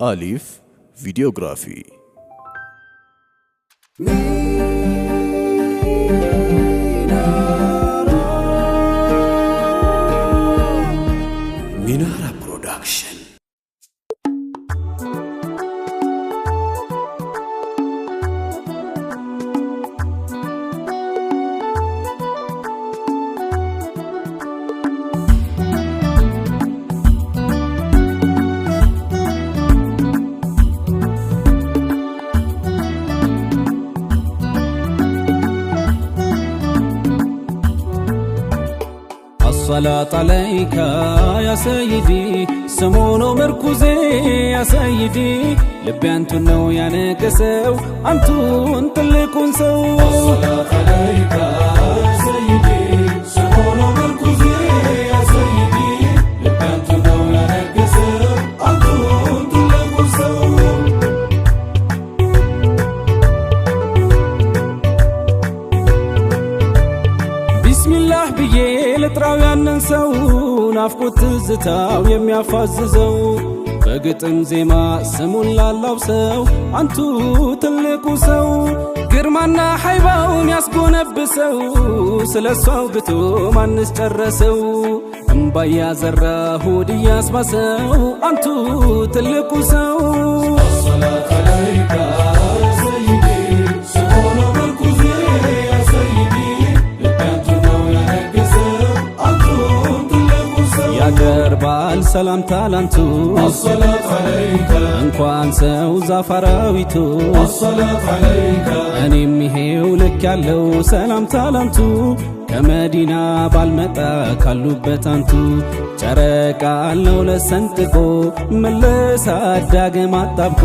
አሊፍ ቪዲዮግራፊ ሚናራ ፕሮዳክሽን الصلاة عليك يا سيدي سمونو مركوزي يا سيدي لبي انتو نو يا نكسو انتو انتلكون سو الصلاة عليك يا سيدي سمونو مركوزي يا سيدي لبي انتو نو يا نكسو انتو انتلكون سو بسم الله بيه لتراو ያንን ሰው ናፍቆት ትዝታው የሚያፋዝዘው በግጥም ዜማ ስሙን ላላብሰው አንቱ ትልቁ ሰው ግርማና ኃይባውን ያስጎነብሰው ስለሷው ግቶ ማንስ ጨረሰው እምባ ያዘራ ሆድ ያስባሰው አንቱ ትልቁ ሰው الصلاة عليك يا سيدي سمونو مركوزي يا سيدي لبي انتو نو يا نكسو ያቀርባል ሰላምታ ላንቱ الصلاة عليك እንኳን ሰው ዛፋራዊቱ الصلاة عليك እኔም ይሄው ልክ ያለው ሰላምታ ላንቱ ከመዲና ባልመጣ ካሉበት አንቱ ጨረቃ ነው ለሰንጥቆ መለሳ ዳግም አጣብቆ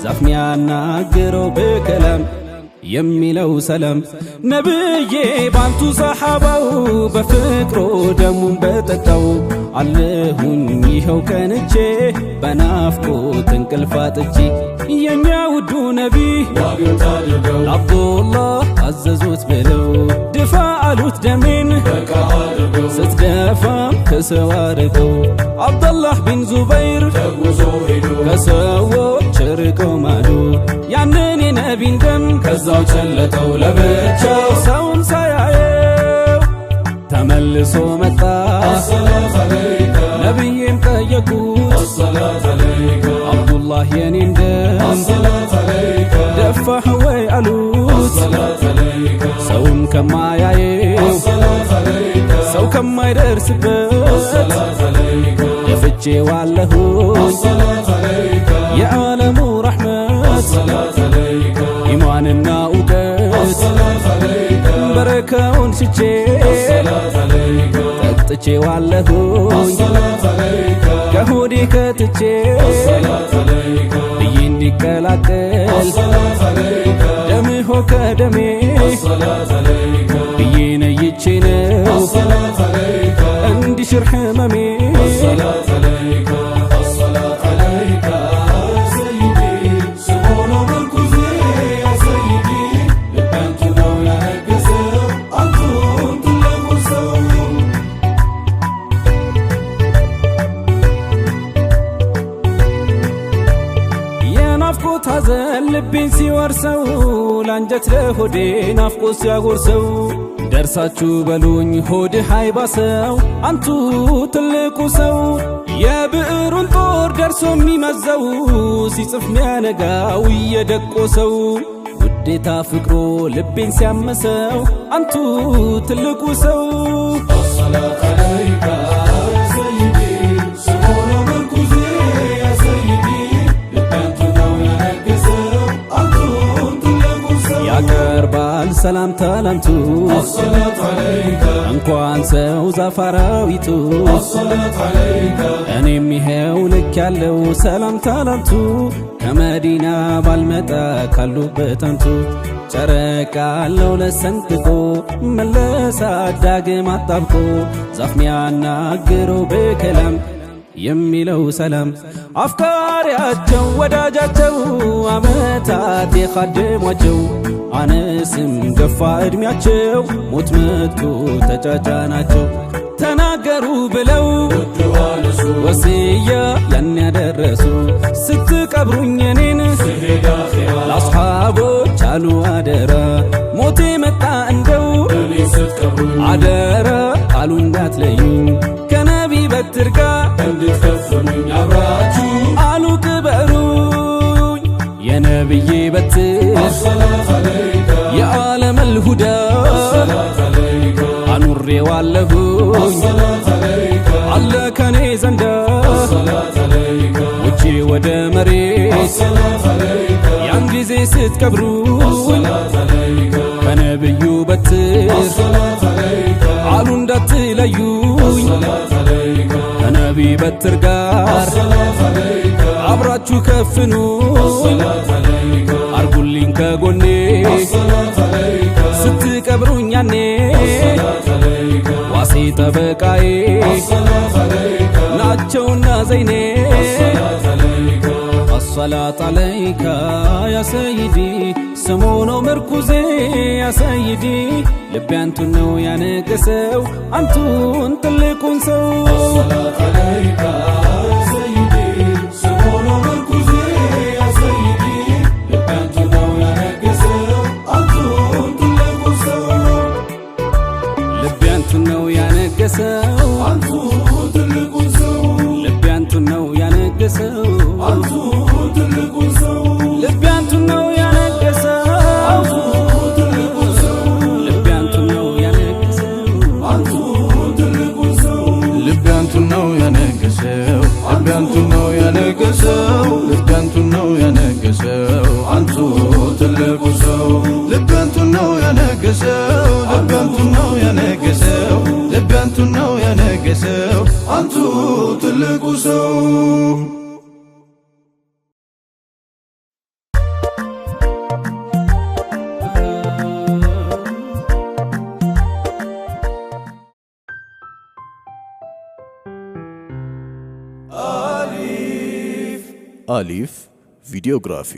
ዛፍ ሚያናግረው በከላም የሚለው ሰላም ነብዬ ባንቱ ሰሓባው በፍቅሮ ደሙን በጠጣው አለሁኝ ይኸው ቀንቼ በናፍቆት እንቅልፍ አጥቼ የኛ ውዱ ነቢ ዋቢው ታድርገው አብዱላህ አዘዙት ብለው ድፋ አሉት ደሜን በቃ አድርገው ስትደፋም ከሰው አርቀው አብዱላህ ቢን ዙበይር ተጉዞ ሄዶ ከሰዎች ርቀው ማሉ ያንን የነቢን ደም ከዛው ጨለጠው ለብቻው ሰውም ሳያየው ተመልሶ መጣ الصلاة عليك ነቢዬም ጠየቁት الصلاة عليك አብዱላህ የኔን ደም الصلاة عليك ደፋህ ወይ አሉት الصلاة عليك ሰውም ከማያየው الصلاة عليك ሰው ከማይደርስበት الصلاة عليك ደፍቼ ዋለሁኝ الصلاة عليك የዓለሙ ረሕመት الصلاة عليك ኢማንና እውቀት الصلاة عليك በረካውን ሽቼ الصلاة عليك ጠጥቼ ዋለሁኝ الصلاة عليك ከሆዴ ከትቼ الصلاة عليك ብዬ እንዲቀላቀል الصلاة عليك ደምህ ከደሜ الصلاة عليك ብዬ ነይቼ ነው الصلاة عليك እንዲሽር ሕመሜ الصلاة عليك الصلاة عليك يا سيدي سمونو مركوزي يا سيدي لبي انتو نو يا نكسو انتو انتلكون سو የናፍቆት ሐዘን ልቤን ሲወርሰው ላንጀት ለሆዴ ናፍቆት ሲያጎርሰው ደርሳችሁ በሉኝ ሆድህ አይባሰው አንቱ ትልቁ ሰው የብዕሩን ጦር ደርሶ የሚመዘው ሲጽፍ ሚያነጋው እየደቆሰው ውዴታ ፍቅሮ ልቤን ሲያመሰው አንቱ ትልቁ ሰው الصلاة عليك يا سيدي سمونو مركوزي يا سيدي لبي انتو نو يا نكسو انتو انتلكون سو ያቀርባል ሰላምታ ላንቱ الصلاة عليك እንኳን ሰው ዛፋራዊቱ الصلاة عليك እኔም ይሄው ልክ ያለው ሰላምታ ላንቱ ከመዲና ባልመጣ ካሉበት አንቱ ጨረቃ ነው ለሰንጥቆ መለሳ ዳግም አጣብቆ ዛፍ ሚያናግረው በከላም የሚለው ሰላም አፍቃሪያቸው ወዳጃቸው አመታት የኻደሟቸው አነስም ገፋ ዕድሜያቸው ሞት መጥቶ ተጫጫናቸው ተናገሩ ብለው ወስያ ያን ያደረሱ ስትቀብሩኝ እኔን ለአስሓቦች አሉ አደራ ሞቴ መጣ እንደው አደራ አሉ እንዳትለዩኝ ከነቢ በትር ጋር እንድትከፍሉኝ አብራችሁ አሉ ቅበሩኝ የነብዬ በትር አሰላት አለይከ የዓለም አልሁዳ አሰላት አለይከ አኑሬዋለሁኝ አሰላት አለይከ አለ ከኔ ዘንዳ አሰላት አለይከ ውጪ ወደ መሬት አሰላት አለይከ ያን ጊዜ ስትቀብሩኝ አሰላት አለይከ ከነብዩ በትር አሰላት አለይከ አሉ እንዳትለዩኝ አሰላት አለይከ ከነቢ በትር ጋር አሰላት አለይከ አብራችሁ ከፍኑ አሰላት አለይከ አርጉልኝ ከጎኔ አሰላት አለይከ ስትቀብሩኝ ያኔ አሰላት አለይከ ዋሴ ጠበቃዬ አሰላት አለይከ ናቸውና ዘይኔ አሰላት አለይከ አሰላት አለይከ ያ ሰይዲ ስሙ ነው ምርኩዜ ያ ሰይዲ ልቤ አንቱን ነው ያነገሰው አንቱን ትልቁን ሰው አሰላት አለይከ ሰይዲ ስሙ ነው ምርኩዜ ያ ሰይዲ ልቤ አንቱን ነው ያነገሰው አንቱን ትልቁን ሰው ልቤ አንቱን ነው ያነገሰው አንቱን ትልቁን ሰው ልቤ አንቱን ነው ያነገሰው አንቱን ትልቁን ሰው ልቤ አንቱን ነው ያነገሰው አንቱን ትልቁን ሰው ልቤ አንቱን ነው ያነገሰው አንቱን ትልቁን ሰው ልቤ አንቱን ነው ያነገሰው ልቤ አንቱን ነው ያነገሰው ልቤ አንቱን ነው ያነገሰው አንቱ ትልቁ ሰው ልቤ አንቱን ነው ያነገሰው ልቤ አንቱን ነው ያነገሰው ልቤ አንቱን ነው ያነገሰው አንቱ ትልቁ ሰው አሊፍ ቪዲዮግራፊ